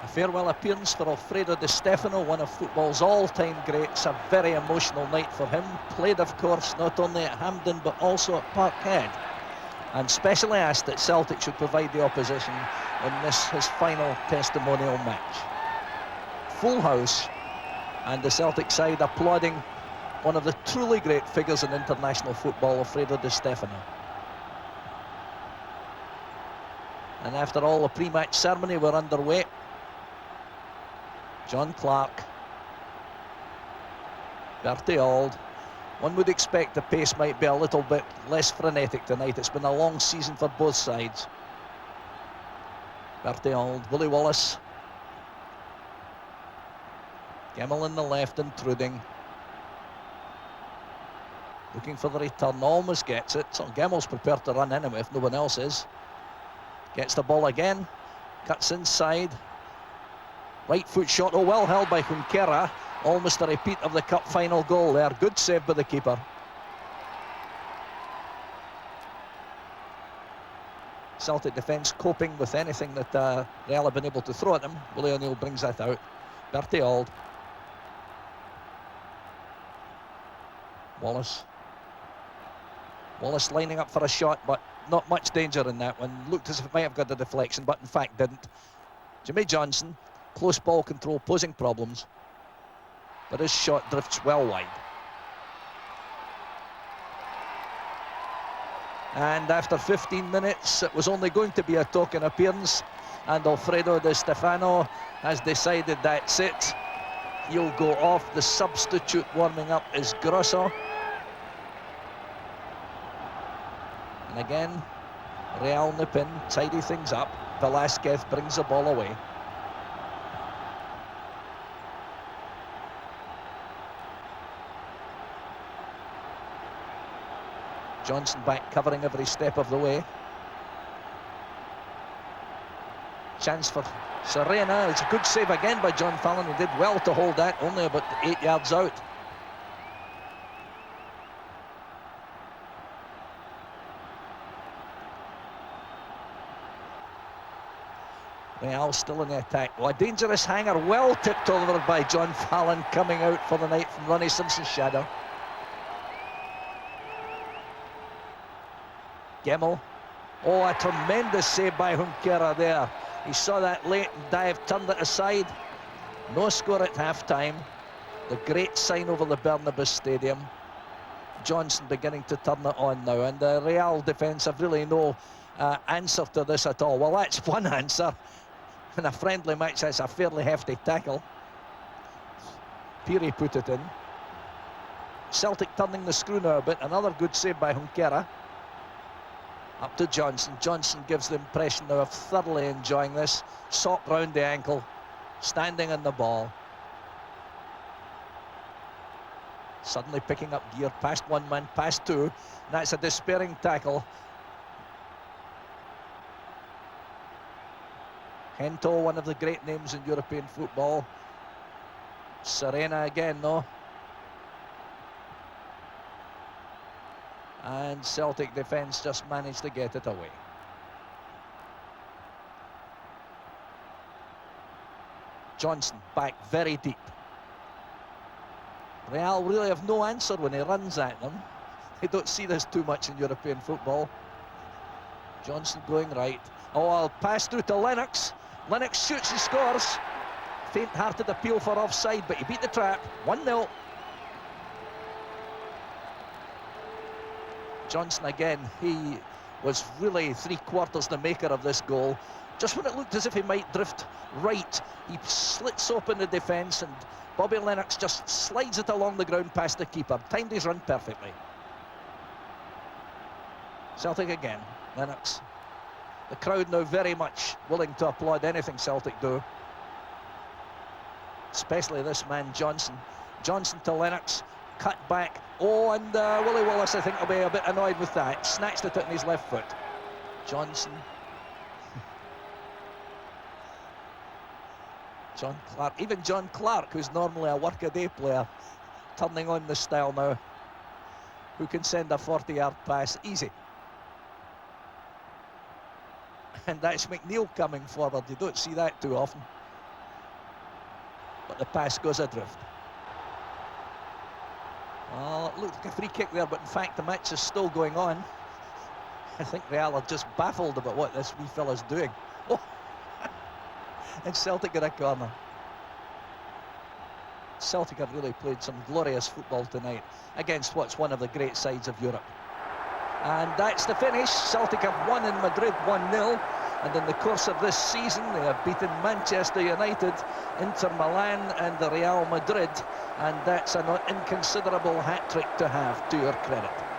A farewell appearance for Alfredo Di Stefano, one of football's all-time greats. A very emotional night for him. Played, of course, not only at Hampden but also at Parkhead, and specially asked that Celtic should provide the opposition in this, his final testimonial match. Full house, and the Celtic side applauding one of the truly great figures in international football, Alfredo Di Stefano. And after all, the pre-match ceremony were underway. John Clark, Bertie Auld. One would expect the pace might be a little bit less frenetic tonight. It's been a long season for both sides. Bertie Auld, Willie Wallace, Gemmell in the left, intruding, looking for the return, almost gets it. So Gemmell's prepared to run anyway if no one else is. Gets the ball again, cuts inside. Right foot shot, oh, well held by Junquera. Almost a repeat of the cup final goal there. Good save by the keeper. Celtic defence coping with anything that Real have been able to throw at them. Willie O'Neill brings that out. Bertie Auld. Wallace. Wallace lining up for a shot, but not much danger in that one. Looked as if it might have got a deflection, but in fact didn't. Jimmy Johnstone, close ball control, posing problems, but his shot drifts well wide. And after 15 minutes, it was only going to be a token appearance, and Alfredo Di Stefano has decided that's it. He'll go off. The substitute warming up is Grosso. And again, Real nip in, tidy things up. Velasquez brings the ball away. Johnstone back, covering every step of the way. Chance for Serena. It's a good save again by John Fallon, who did well to hold that, only about 8 yards out. Real still in the attack. Oh, a dangerous hanger, well tipped over by John Fallon, coming out for the night from Ronnie Simpson's shadow. Gemmell. Oh, a tremendous save by Junquera there. He saw that late and dive, turned it aside. No score at half-time. The great sign over the Bernabeu Stadium. Johnstone beginning to turn it on now, and the Real defence have really no answer to this at all. Well, that's one answer. In a friendly match, that's a fairly hefty tackle. Peary put it in. Celtic turning the screw now a bit. Another good save by Junquera. Up to Johnstone. Johnstone gives the impression now of thoroughly enjoying this. Sop round the ankle, standing on the ball. Suddenly picking up gear, past one man, past two. And that's a despairing tackle. Hento, one of the great names in European football. Serena again, though. And Celtic defence just managed to get it away. Johnstone back very deep. Real really have no answer when he runs at them. They don't see this too much in European football. Johnstone going right. Oh, I'll pass through to Lennox. Lennox shoots and scores. Faint-hearted appeal for offside, but he beat the trap. 1-0. Johnstone again, he was really three-quarters the maker of this goal. Just when it looked as if he might drift right, he slits open the defence, and Bobby Lennox just slides it along the ground past the keeper. Timed his run perfectly. Celtic again, Lennox. The crowd now very much willing to applaud anything Celtic do. Especially this man, Johnstone. Johnstone to Lennox. Cut back. Oh, and Willie Wallace, I think, will be a bit annoyed with that. Snatched it in his left foot. Johnstone. John Clark. Even John Clark, who's normally a work-a-day player, turning on the style now. Who can send a 40-yard pass easy. And that's McNeil coming forward. You don't see that too often. but the pass goes adrift. Well, it looked like a free kick there, but in fact the match is still going on. I think Real are just baffled about what this wee fella's doing. Oh, and Celtic get a corner. Celtic have really played some glorious football tonight against what's one of the great sides of Europe. And that's the finish. Celtic have won in Madrid 1-0. And in the course of this season, they have beaten Manchester United, Inter Milan and the Real Madrid. And that's an inconsiderable hat-trick to have, to your credit.